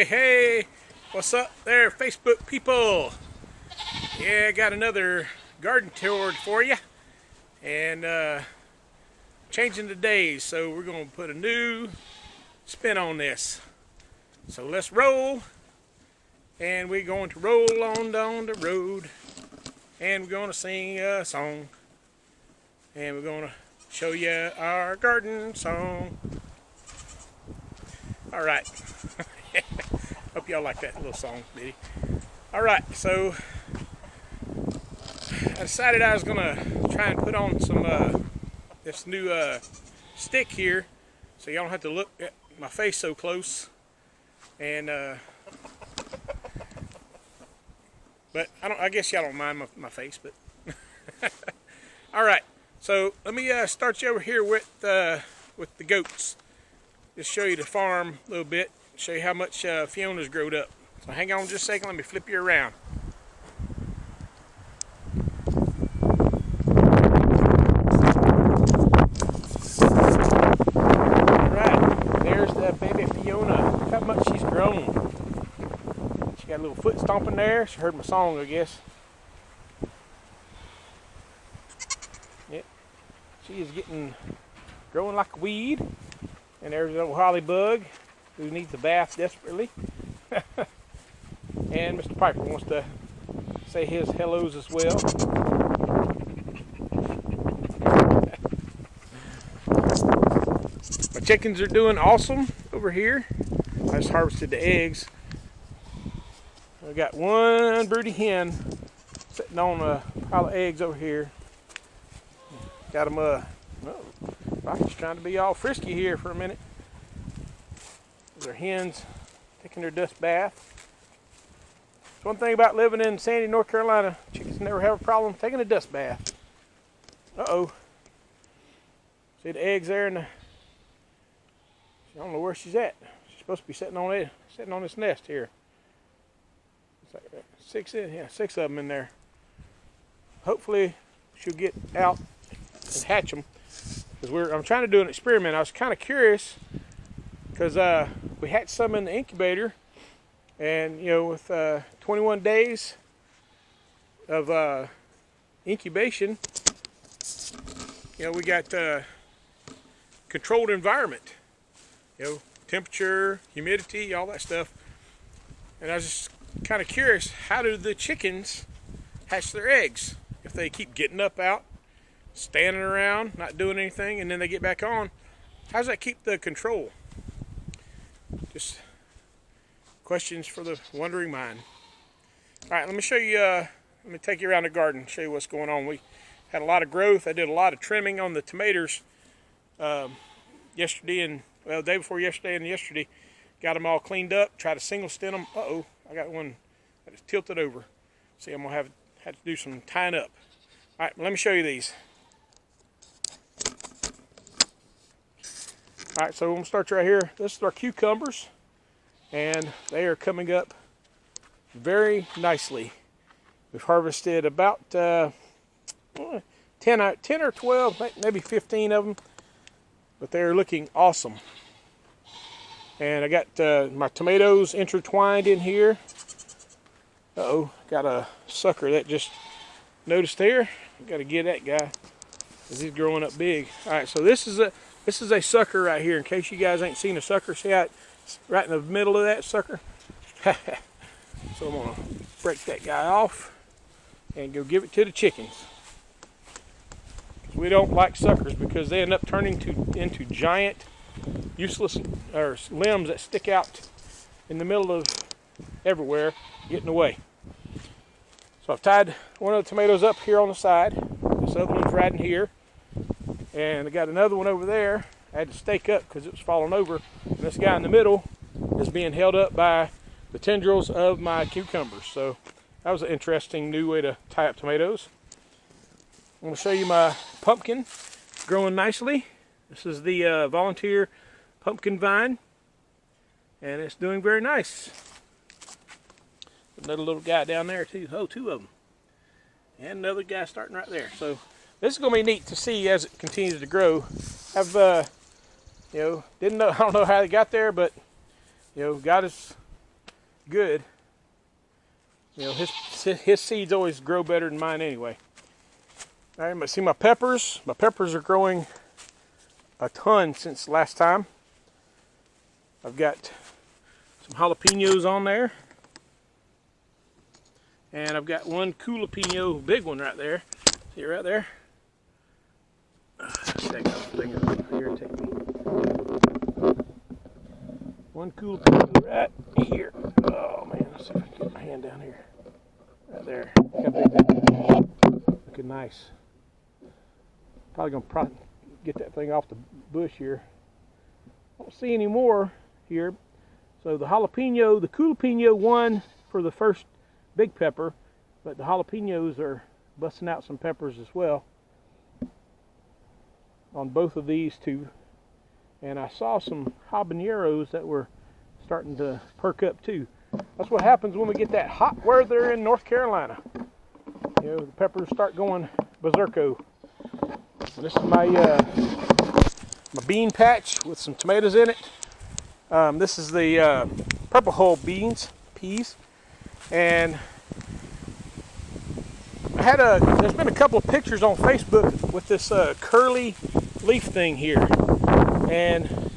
Hey, what's up there, Facebook people? Yeah, I got another garden tour for you, and changing the days, so we're going to put a new spin on this. So let's roll, and we're going to roll on down the road, and we're going to sing a song, and we're going to show you our garden song. All right. Hope y'all like that little song, Diddy. All right, so I decided I was gonna try and put on some this new stick here, so y'all don't have to look at my face so close. And but I guess y'all don't mind my face, but all right. So let me start you over here with the goats. Just show you the farm a little bit. Show you how much Fiona's growed up. So hang on just a second, let me flip you around. Alright, there's the baby Fiona. Look how much she's grown. She got a little foot stomping there. She heard my song, I guess. Yep. She is growing like a weed. And there's an old holly bug who needs a bath desperately. And Mr. Piper wants to say his hellos as well. My chickens are doing awesome over here. I just harvested the eggs. I got one broody hen sitting on a pile of eggs over here. Got them Rocky's trying to be all frisky here for a minute. Their hens taking their dust bath. It's one thing about living in Sandy, North Carolina. Chickens never have a problem taking a dust bath. Uh-oh. See the eggs there in the... I don't know where she's at. She's supposed to be sitting on this nest here. It's like six of them in there. Hopefully she'll get out and hatch them. Because I'm trying to do an experiment. I was kind of curious because we hatched some in the incubator, and with 21 days of incubation, we got controlled environment, temperature, humidity, all that stuff. And I was just kind of curious, how do the chickens hatch their eggs if they keep getting up out, standing around, not doing anything, and then they get back on? How does that keep the control? Just questions for the wondering mind. All right, let me show you, let me take you around the garden, show you what's going on. We had a lot of growth. I did a lot of trimming on the tomatoes yesterday and, well, the day before yesterday and yesterday. Got them all cleaned up, tried to single stem them. Uh-oh, I got one that is tilted over. See, I'm gonna have to do some tying up. All right, let me show you these. All right, so I'm gonna start right here. This is our cucumbers, and they are coming up very nicely. We've harvested about 10 or 12, maybe 15 of them, but they're looking awesome. And I got my tomatoes intertwined in here. Uh-oh, got a sucker that just noticed there. Got to get that guy because he's growing up big. All right, so this is a sucker right here. In case you guys ain't seen a sucker, see how it's right in the middle of that sucker? So I'm gonna break that guy off and go give it to the chickens. We don't like suckers because they end up turning into giant, useless limbs that stick out in the middle of everywhere, getting away. So I've tied one of the tomatoes up here on the side. This other one's right in here. And I got another one over there. I had to stake up because it was falling over. And this guy in the middle is being held up by the tendrils of my cucumbers. So that was an interesting new way to tie up tomatoes. I'm going to show you my pumpkin growing nicely. This is the volunteer pumpkin vine. And it's doing very nice. Another little guy down there too. Oh, two of them. And another guy starting right there. So this is going to be neat to see as it continues to grow. I've, didn't know, I don't know how they got there, but, God has good. You know, his seeds always grow better than mine anyway. All right, but see my peppers. My peppers are growing a ton since last time. I've got some jalapenos on there. And I've got one jalapeno, big one right there. See it right there? Take that thing here, take me. One jalapeno right here. Oh man, let's see if I can get my hand down here. Right there. Look how big that is. Looking nice. Probably gonna get that thing off the bush here. I don't see any more here. So the jalapeno won for the first big pepper, but the jalapenos are busting out some peppers as well on both of these two. And I saw some habaneros that were starting to perk up too. That's what happens when we get that hot weather in North Carolina. You know, the peppers start going berserko. And this is my my bean patch with some tomatoes in it. This is the purple hull peas. And there's been a couple of pictures on Facebook with this curly leaf thing here, and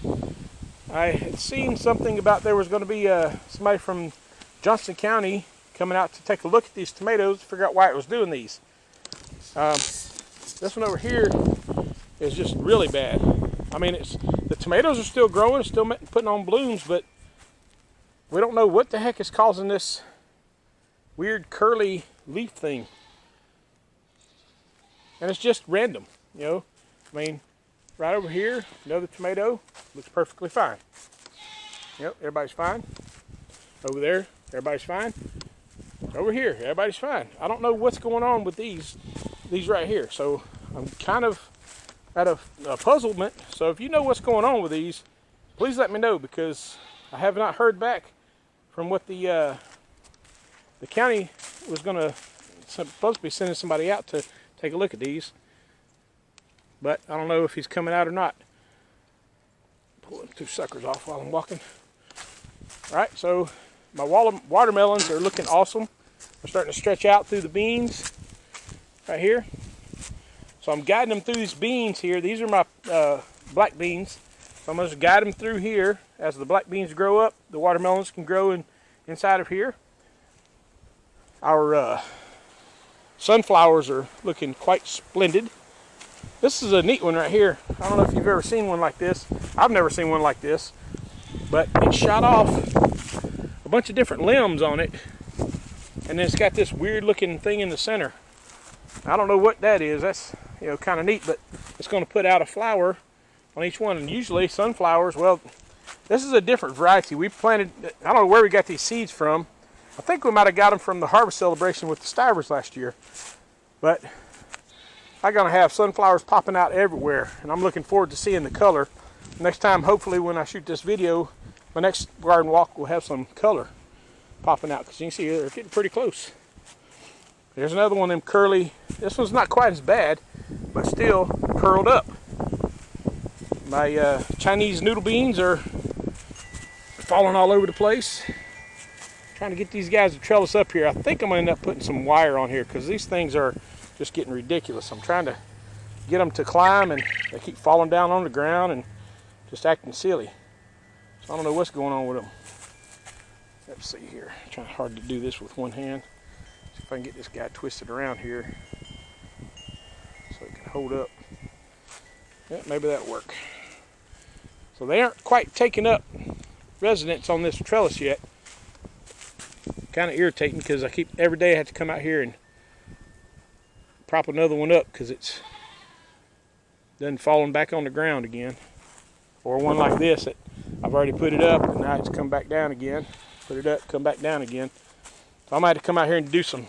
I had seen something about there was going to be somebody from Johnston County coming out to take a look at these tomatoes to figure out why it was doing these. This one over here is just really bad. I mean, the tomatoes are still growing, still putting on blooms, but we don't know what the heck is causing this weird curly leaf thing. And it's just random, you know. I mean, right over here, another tomato, looks perfectly fine. Yep, everybody's fine. Over there, everybody's fine. Over here, everybody's fine. I don't know what's going on with these right here. So I'm kind of at a puzzlement. So if you know what's going on with these, please let me know, because I have not heard back from what the county was supposed to be sending somebody out to take a look at these, but I don't know if he's coming out or not. Pulling two suckers off while I'm walking. All right, so my watermelons are looking awesome. They're starting to stretch out through the beans right here. So I'm guiding them through these beans here. These are my black beans. So I'm going to guide them through here. As the black beans grow up, the watermelons can grow inside of here. Our sunflowers are looking quite splendid. This is a neat one right here. I don't know if you've ever seen one like this. I've never seen one like this. But it shot off a bunch of different limbs on it. And then it's got this weird looking thing in the center. I don't know what that is. That's, you know, kind of neat, but it's going to put out a flower on each one. And usually sunflowers, well, this is a different variety. We planted, I don't know where we got these seeds from. I think we might have got them from the harvest celebration with the Stivers last year. But I'm going to have sunflowers popping out everywhere, and I'm looking forward to seeing the color. Next time, hopefully, when I shoot this video, my next garden walk will have some color popping out, because you can see they're getting pretty close. There's another one of them curly. This one's not quite as bad, but still curled up. My Chinese noodle beans are falling all over the place. Trying to get these guys to trellis up here. I think I'm going to end up putting some wire on here, because these things are just getting ridiculous. I'm trying to get them to climb, and they keep falling down on the ground and just acting silly. So I don't know what's going on with them. Let's see here. I'm trying hard to do this with one hand. See if I can get this guy twisted around here so it can hold up. Yeah, maybe that'll work. So they aren't quite taking up residence on this trellis yet. Kind of irritating, because every day I have to come out here and prop another one up, because it's done falling back on the ground again. Or one like this that I've already put it up and now it's come back down again. Put it up, come back down again. So I might have to come out here and do some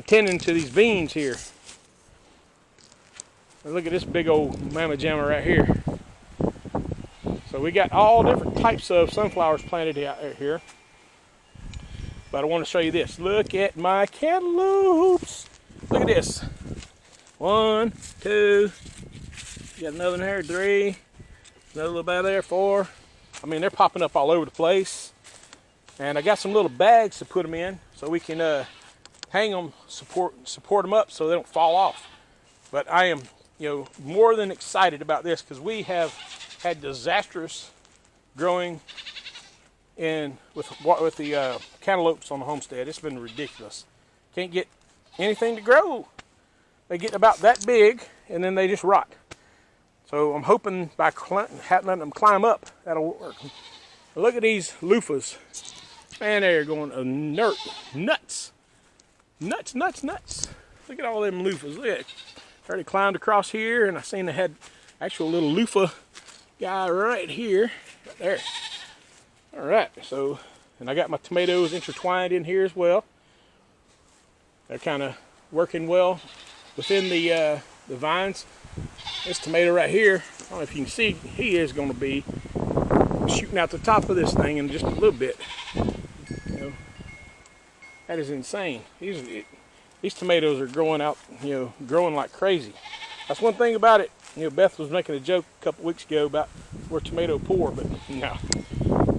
tending to these beans here. And look at this big old mamma jamma right here. So we got all different types of sunflowers planted out here. But I want to show you this. Look at my cantaloupes. Look at this. 1, 2. Got another one here, 3. Another little bit there, 4. I mean, they're popping up all over the place. And I got some little bags to put them in so we can hang them, support them up so they don't fall off. But I am, more than excited about this because we have had disastrous growing with the cantaloupes on the homestead. It's been ridiculous. Can't get anything to grow. They get about that big and then they just rot. So I'm hoping by letting them climb up, that'll work. Look at these loofahs. Man, they're going nuts. Nuts. Look at all them loofahs. Look at it. Already climbed across here, and I seen they had actual little loofah guy right here. Right there. All right, so, and I got my tomatoes intertwined in here as well. They're kind of working well within the vines. This tomato right here, I don't know if you can see, he is going to be shooting out the top of this thing in just a little bit. That is insane. These tomatoes are growing out, growing like crazy. That's one thing about it. Beth was making a joke a couple weeks ago about we're tomato poor, but no,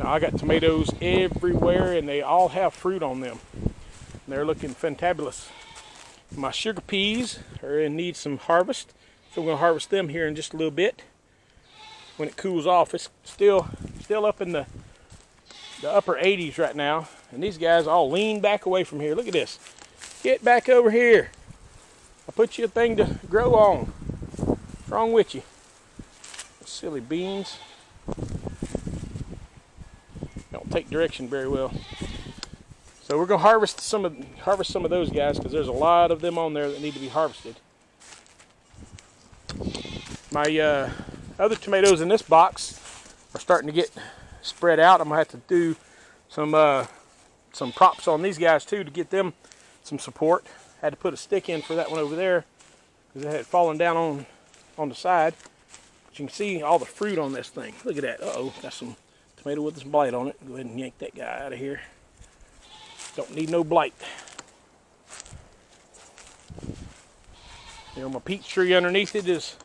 I got tomatoes everywhere, and they all have fruit on them. They're looking fantabulous. My sugar peas are in need some harvest, so we're gonna harvest them here in just a little bit. When it cools off, it's still up in the upper 80s right now, and these guys all lean back away from here. Look at this. Get back over here. I'll put you a thing to grow on. What's wrong with you? Silly beans. Don't take direction very well. So we're gonna harvest some of those guys because there's a lot of them on there that need to be harvested. My other tomatoes in this box are starting to get spread out. I'm gonna have to do some props on these guys too to get them some support. Had to put a stick in for that one over there because it had fallen down on the side. But you can see all the fruit on this thing. Look at that. Uh-oh, got some tomato with some blight on it. Go ahead and yank that guy out of here. Don't need no blight. My peach tree underneath it is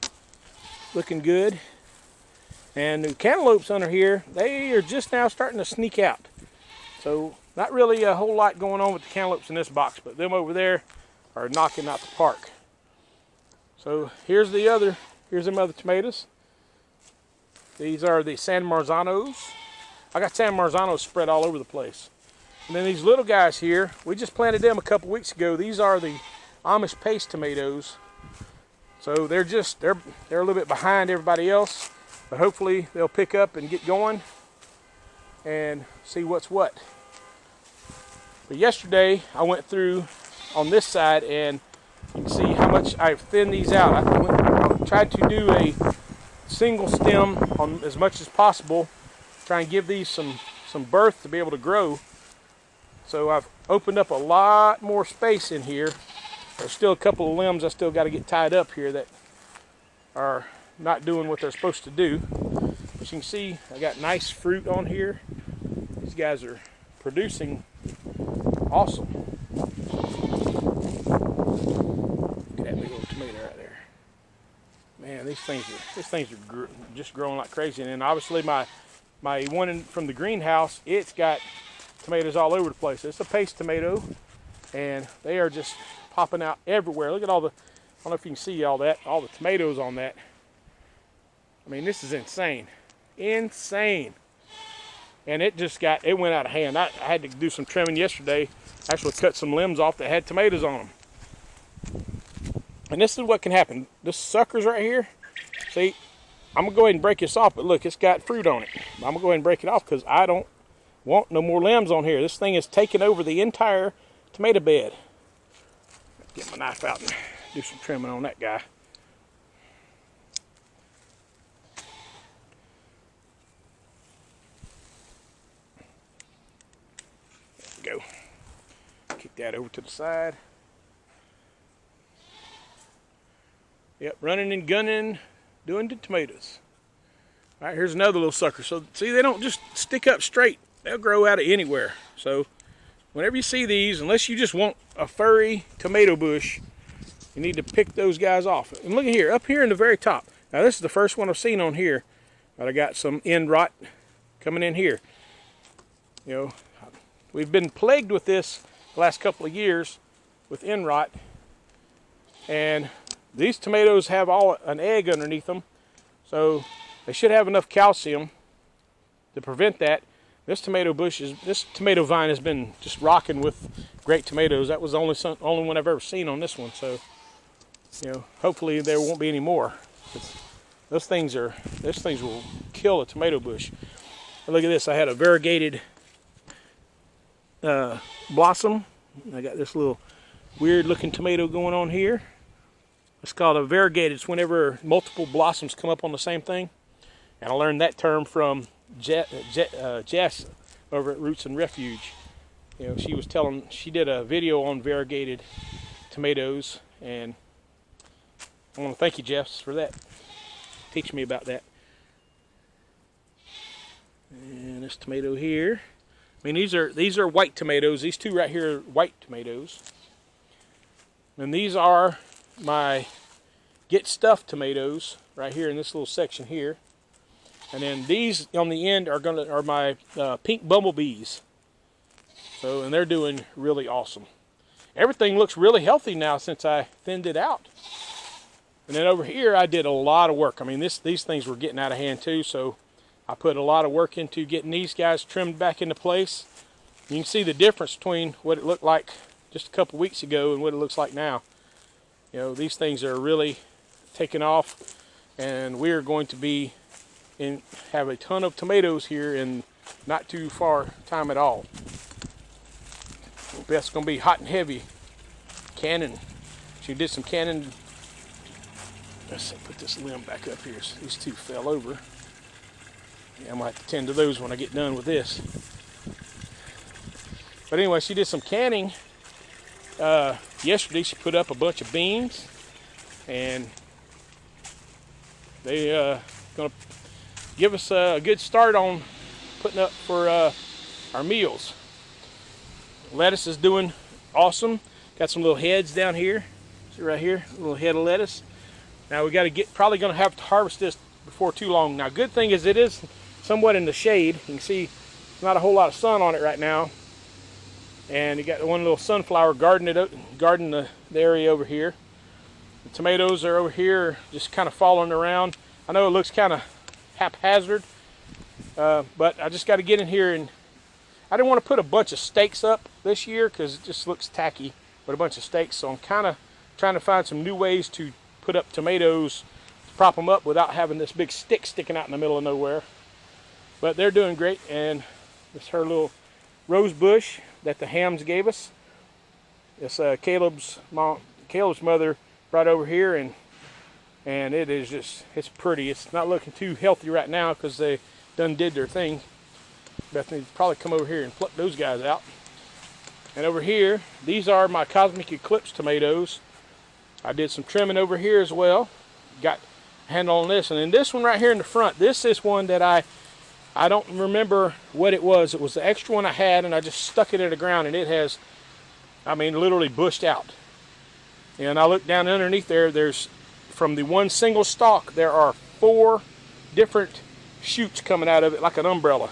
looking good. And the cantaloupes under here, they are just now starting to sneak out. So not really a whole lot going on with the cantaloupes in this box, but them over there are knocking out the park. So here's them other tomatoes. These are the San Marzanos. I got San Marzanos spread all over the place. And then these little guys here, we just planted them a couple weeks ago. These are the Amish paste tomatoes. So they're a little bit behind everybody else, but hopefully they'll pick up and get going and see what's what. But yesterday I went through on this side and you can see how much I've thinned these out. I tried to do a single stem on as much as possible, try and give these some birth to be able to grow. So I've opened up a lot more space in here. There's still a couple of limbs I still got to get tied up here that are not doing what they're supposed to do. But you can see I got nice fruit on here. These guys are producing awesome. Look at that big old tomato right there. Man, these things are just growing like crazy. And then obviously my one from the greenhouse, it's got tomatoes all over the place. It's a paste tomato, and they are just popping out everywhere. Look at all the, I don't know if you can see all the tomatoes on that. I mean, this is insane. Insane. And it went out of hand. I had to do some trimming yesterday. Actually cut some limbs off that had tomatoes on them. And this is what can happen. This suckers right here, see, I'm gonna go ahead and break this off, but look, it's got fruit on it. I'm gonna go ahead and break it off because I don't want no more limbs on here. This thing is taking over the entire tomato bed. Get my knife out and do some trimming on that guy. There we go. Kick that over to the side. Yep, running and gunning, doing the tomatoes. All right, here's another little sucker. So see, they don't just stick up straight. They'll grow out of anywhere. So whenever you see these, unless you just want a furry tomato bush, you need to pick those guys off. And look at here, up here in the very top. Now this is the first one I've seen on here, but I got some end rot coming in here. we've been plagued with this the last couple of years with end rot. And these tomatoes have all an egg underneath them, so they should have enough calcium to prevent that. This tomato vine has been just rocking with great tomatoes. That was the only one I've ever seen on this one. So, you know, hopefully there won't be any more. Those things will kill a tomato bush. And look at this. I had a variegated blossom. I got this little weird looking tomato going on here. It's called a variegated. It's whenever multiple blossoms come up on the same thing. And I learned that term from Jess over at Roots and Refuge. You know, she did a video on variegated tomatoes, and I want to thank you, Jess, for that. Teach me about that. And this tomato here. I mean, these are white tomatoes. These two right here are white tomatoes. And these are my get stuffed tomatoes right here in this little section here. And then these on the end are my pink bumblebees. So, and they're doing really awesome. Everything looks really healthy now since I thinned it out. And then over here I did a lot of work. I mean, these things were getting out of hand too, so I put a lot of work into getting these guys trimmed back into place. You can see the difference between what it looked like just a couple weeks ago and what it looks like now. You know, these things are really taking off, and we are going to have a ton of tomatoes here in not too far time at all. Beth's going to be hot and heavy canning. She did some canning. Let's see, put this limb back up here. So these two fell over. Yeah, I'm going to have to tend to those when I get done with this. But anyway, she did some canning. Yesterday she put up a bunch of beans, and they going to give us a good start on putting up for our meals. Lettuce is doing awesome. Got some little heads down here. See right here, a little head of lettuce. Now we got to probably going to have to harvest this before too long. Now, good thing is it is somewhat in the shade. You can see not a whole lot of sun on it right now. And you got one little sunflower guarding the area over here. The tomatoes are over here just kind of falling around. I know it looks kind of haphazard, but I just got to get in here, and I didn't want to put a bunch of stakes up this year because it just looks tacky with a bunch of stakes. So I'm kind of trying to find some new ways to put up tomatoes to prop them up without having this big stick sticking out in the middle of nowhere. But they're doing great, and this is her little rose bush that the hams gave us. It's Caleb's mother brought over here, and it is just, it's pretty. It's not looking too healthy right now because they done did their thing. Bethany probably come over here and pluck those guys out. And over here, these are my Cosmic Eclipse tomatoes. I did some trimming over here as well. Got a handle on this. And then this one right here in the front, this is one that I don't remember what it was. It was the extra one I had, and I just stuck it in the ground, and it has, I mean, literally bushed out. And I look down underneath there, there's, from the one single stalk, there are 4 different shoots coming out of it like an umbrella.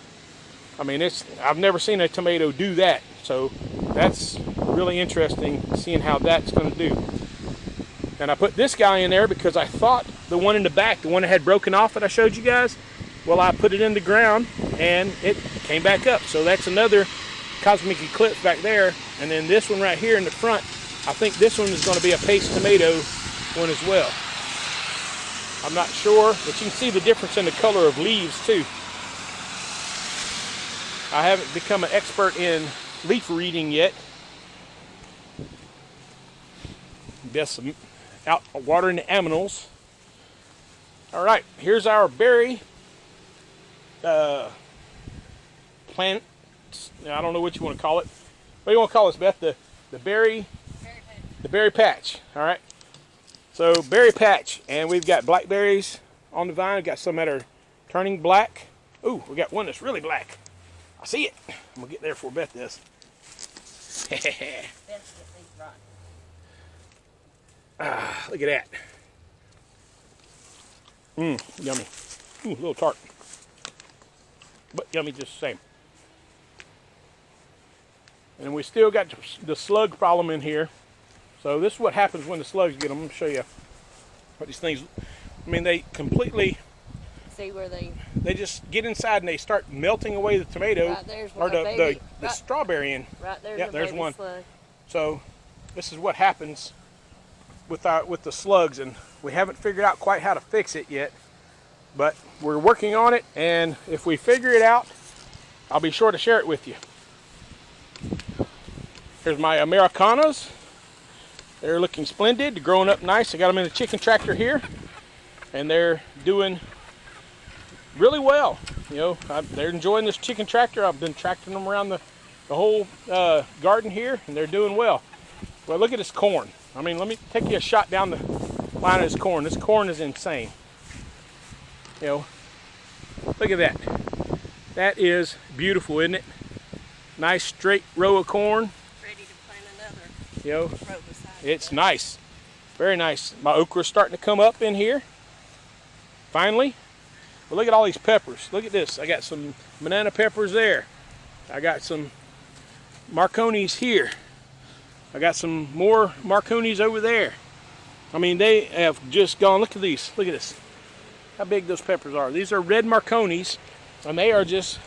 I mean, I've never seen a tomato do that. So that's really interesting, seeing how that's going to do. And I put this guy in there because I thought the one in the back, the one that had broken off that I showed you guys, well, I put it in the ground and it came back up. So that's another Cosmic Eclipse back there. And then this one right here in the front, I think this one is going to be a paste tomato one as well. I'm not sure, but you can see the difference in the color of leaves too. I haven't become an expert in leaf reading yet. Best out watering the aminals. All right, here's our berry plant. I don't know what you want to call it. What do you want to call this, Beth? The berry patch. The berry patch. All right. So berry patch, and we've got blackberries on the vine. We've got some that are turning black. Ooh, we got one that's really black. I see it. I'm gonna get there before Beth does. Look at that. Yummy. Ooh, a little tart, but yummy just the same. And we still got the slug problem in here. So this is what happens when the slugs get them. I'm going to show you what these things, I mean, they completely, see where they just get inside and they start melting away the tomato, right there's or one, the right, strawberry in. right there's, Yep, there's baby one. slug. So this is what happens with the slugs, and we haven't figured out quite how to fix it yet, but we're working on it, and if we figure it out, I'll be sure to share it with you. Here's my Americanas. They're looking splendid. They're growing up nice. I got them in a chicken tractor here, and they're doing really well. You know, they're enjoying this chicken tractor. I've been tracting them around the whole garden here, and they're doing well. Well, look at this corn. I mean, let me take you a shot down the line of this corn. This corn is insane. You know, look at that. That is beautiful, isn't it? Nice straight row of corn. Ready to plant another You know, row beside it's nice. Very nice. My okra's starting to come up in here. Finally. But look at all these peppers. Look at this. I got some banana peppers there. I got some Marconis here. I got some more Marconis over there. I mean, they have just gone. Look at these. Look at this. How big those peppers are. These are red Marconis, and they are just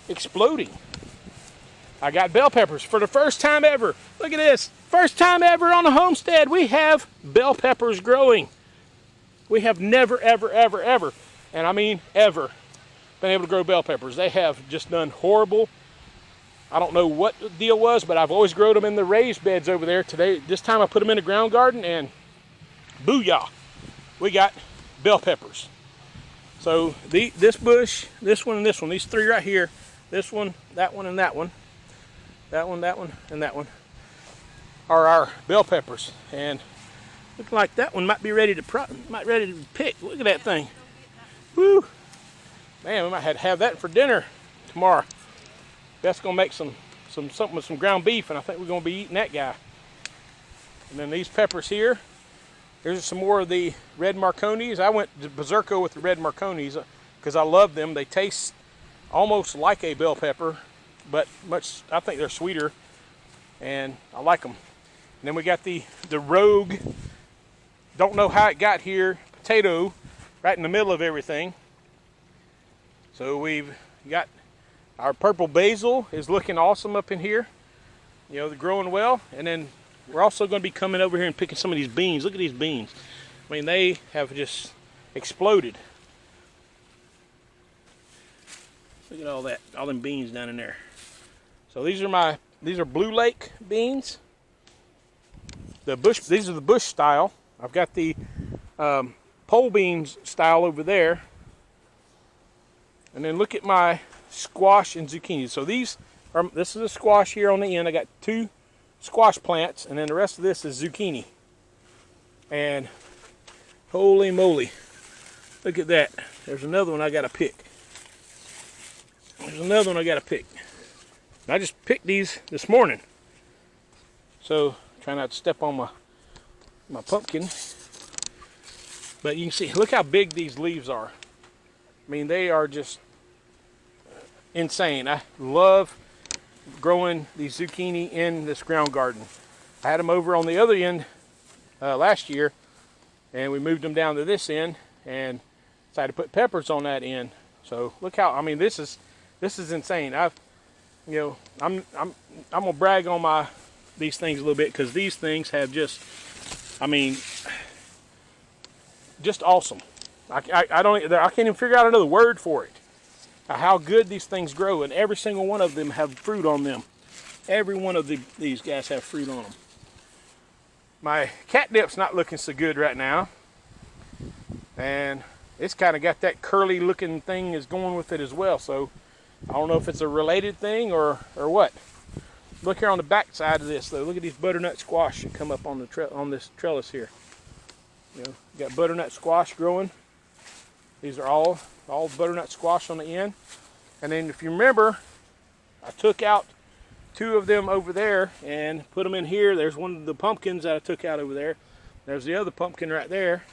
exploding. I got bell peppers for the first time ever. Look at this. First time ever on the homestead, we have bell peppers growing. We have never, ever, ever, ever, and I mean ever, been able to grow bell peppers. They have just done horrible. I don't know what the deal was, but I've always grown them in the raised beds over there. This time I put them in a ground garden, and booyah, we got bell peppers. So this bush, this one, and this one, these three right here, this one, and that one, that one, and that one, are our bell peppers. And looking like that one might be ready to pick. Look at that thing. Woo! Man, we might have that for dinner tomorrow. That's gonna make something with some ground beef, and I think we're gonna be eating that guy. And then these peppers here. Here's some more of the red Marconis. I went to berserko with the red Marconis because I love them. They taste almost like a bell pepper, but I think they're sweeter, and I like them. And then we got the Rogue, don't know how it got here, potato right in the middle of everything. So we've got our purple basil is looking awesome up in here. You know, they're growing well. And then we're also going to be coming over here and picking some of these beans. Look at these beans. I mean, they have just exploded. Look at all that, all them beans down in there. So these are Blue Lake beans. These are the bush style. I've got the pole beans style over there. And then look at my squash and zucchini. So this is a squash here on the end. I got 2 squash plants, and then the rest of this is zucchini. And holy moly, look at that. There's another one I got to pick. I just picked these this morning. So try not to step on my pumpkin. But you can see, look how big these leaves are. I mean, they are just insane. I love growing these zucchini in this ground garden. I had them over on the other end last year, and we moved them down to this end and decided to put peppers on that end. So look how, I mean, this is insane. I'm gonna brag on these things a little bit, because these things have just awesome. I can't even figure out another word for it. How good these things grow, and every single one of them have fruit on them. Every one of these guys have fruit on them. My catnip's not looking so good right now, and it's kind of got that curly looking thing is going with it as well. So I don't know if it's a related thing or what. Look here on the back side of this though. Look at these butternut squash that come up on this trellis here. You know, you got butternut squash growing. These are all butternut squash on the end. And then if you remember, I took out 2 of them over there and put them in here. There's one of the pumpkins that I took out over there. There's the other pumpkin right there.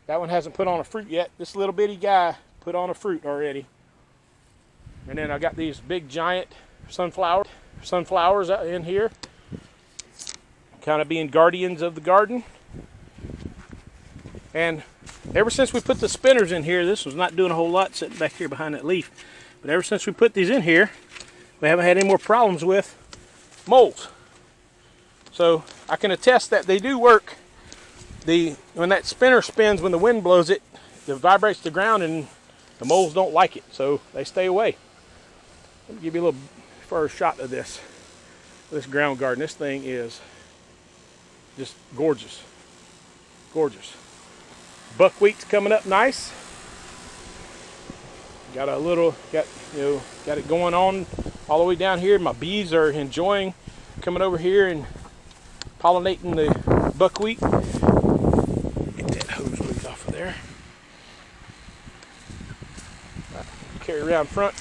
That one hasn't put on a fruit yet. This little bitty guy put on a fruit already. And then I got these big giant sunflowers. sunflowers out in here, kind of being guardians of the garden. And ever since we put the spinners in here, this was not doing a whole lot sitting back here behind that leaf. But ever since we put these in here, we haven't had any more problems with moles. So I can attest that they do work. When that spinner spins, when the wind blows it, it vibrates the ground and the moles don't like it, so they stay away. Let me give you a little first shot of this ground garden. This thing is just gorgeous. Gorgeous. Buckwheat's coming up nice. Got it going on all the way down here. My bees are enjoying coming over here and pollinating the buckwheat. Get that hose loose off of there. Carry around front,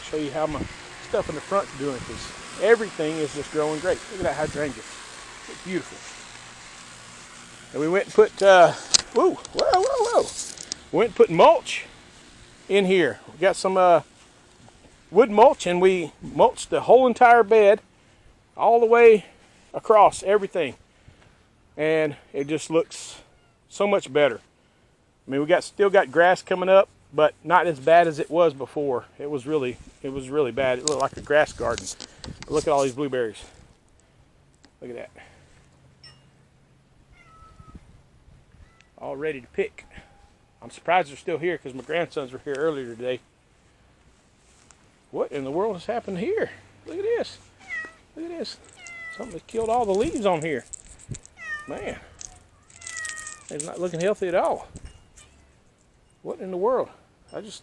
show you how my stuff in the front's doing, because everything is just growing great. Look at that hydrangea. It's beautiful. And we went and put whoa. We went and put mulch in here. We got some wood mulch, and we mulched the whole entire bed all the way across everything, and it just looks so much better. I mean, we still got grass coming up, but not as bad as it was before. It was really bad. It looked like a grass garden. But look at all these blueberries. Look at that. All ready to pick. I'm surprised they're still here because my grandsons were here earlier today. What in the world has happened here? Look at this. Look at this. Something has killed all the leaves on here. Man. It's not looking healthy at all. What in the world?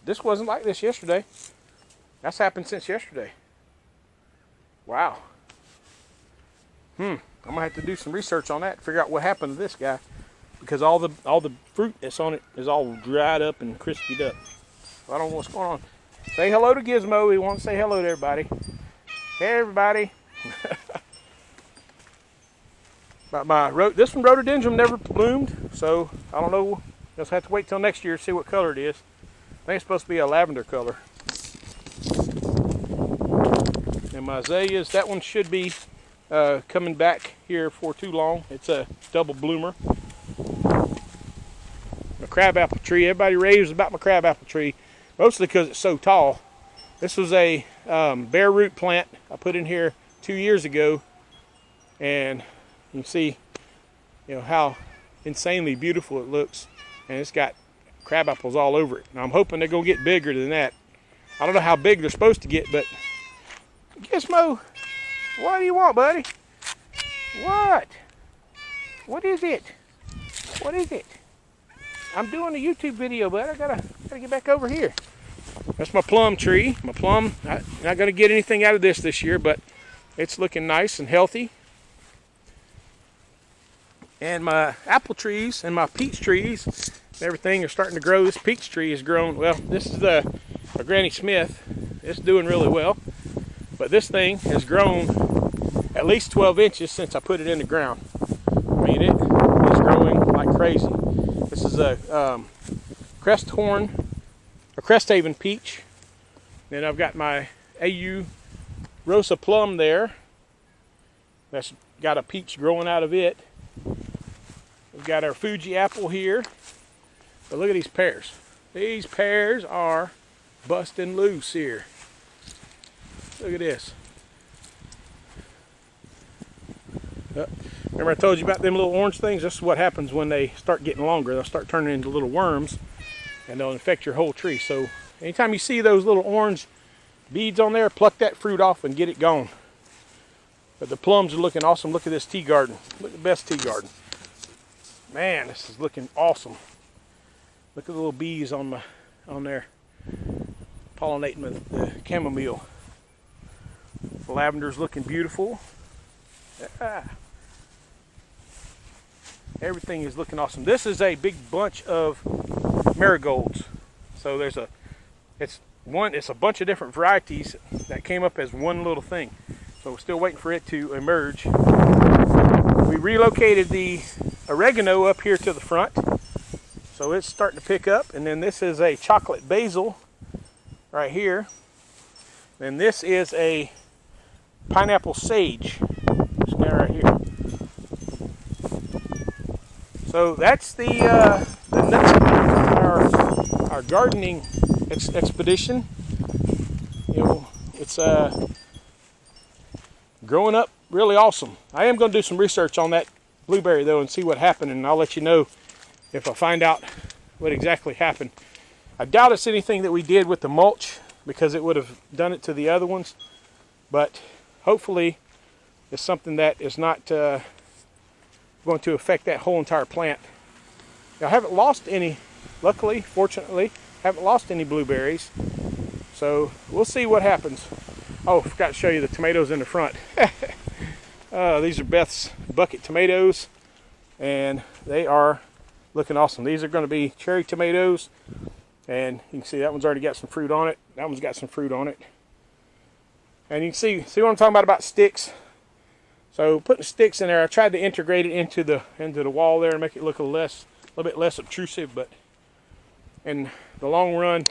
This wasn't like this yesterday. That's happened since yesterday. Wow. I'm gonna have to do some research on that to figure out what happened to this guy, because all the fruit that's on it is all dried up and crispied up. So I don't know what's going on. Say hello to Gizmo. We want to say hello to everybody. Hey everybody. But this one, rhododendron, never bloomed, so I don't know. Just have to wait till next year to see what color it is. I think it's supposed to be a lavender color. And my azaleas, that one should be coming back here for too long. It's a double bloomer. My crabapple tree, everybody raves about my crabapple tree, mostly because it's so tall. This was a bare root plant I put in here 2 years ago, and you can see, how insanely beautiful it looks, and it's got crab apples all over it. Now I'm hoping they're gonna get bigger than that. I don't know how big they're supposed to get, but Gizmo, what do you want, buddy? What? What is it? What is it? I'm doing a YouTube video, but I gotta get back over here. That's my plum tree. My plum, I'm not gonna get anything out of this year, but it's looking nice and healthy. And my apple trees and my peach trees and everything are starting to grow. This peach tree has grown. Well, this is a Granny Smith. It's doing really well. But this thing has grown at least 12 inches since I put it in the ground. I mean, it is growing like crazy. This is a Cresthaven peach. Then I've got my AU Rosa plum there. That's got a peach growing out of it. We've got our Fuji apple here. But look at these pears. These pears are busting loose here. Look at this. Remember I told you about them little orange things? This is what happens when they start getting longer. They'll start turning into little worms, and they'll infect your whole tree. So anytime you see those little orange beads on there, pluck that fruit off and get it gone. But the plums are looking awesome. Look at this tea garden. Look at the best tea garden. Man, this is looking awesome. Look at the little bees on there pollinating the chamomile. The lavender's looking beautiful. Everything is looking awesome. This is a big bunch of marigolds. So it's a bunch of different varieties that came up as one little thing. So we're still waiting for it to emerge. We relocated the oregano up here to the front, so it's starting to pick up. And then this is a chocolate basil right here. Then this is a pineapple sage. This guy right here. So that's the nuts of our gardening expedition. You know, it's growing up really awesome. I am going to do some research on that blueberry though and see what happened, and I'll let you know if I find out what exactly happened. I doubt it's anything that we did with the mulch, because it would have done it to the other ones, but hopefully it's something that is not going to affect that whole entire plant. Now, I haven't lost any, luckily, fortunately, haven't lost any blueberries, so we'll see what happens. Oh, I forgot to show you the tomatoes in the front. These are Beth's bucket tomatoes, and they are looking awesome. These are going to be cherry tomatoes, and you can see that one's already got some fruit on it. That one's got some fruit on it. And you can see what I'm talking about sticks. So putting sticks in there, I tried to integrate it into the wall there and make it look a little bit less obtrusive, but in the long run,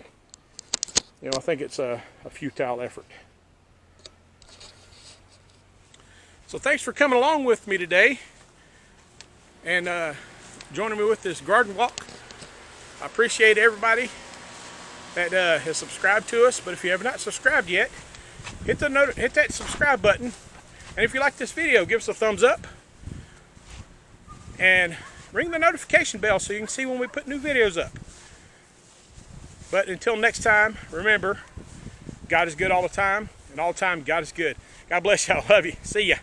you know, I think it's a futile effort. So thanks for coming along with me today and joining me with this garden walk. I appreciate everybody that has subscribed to us, but if you have not subscribed yet, hit that subscribe button, and if you like this video, give us a thumbs up and ring the notification bell so you can see when we put new videos up. But until next time, remember, God is good all the time, and all the time God is good. God bless y'all. Love you. See ya.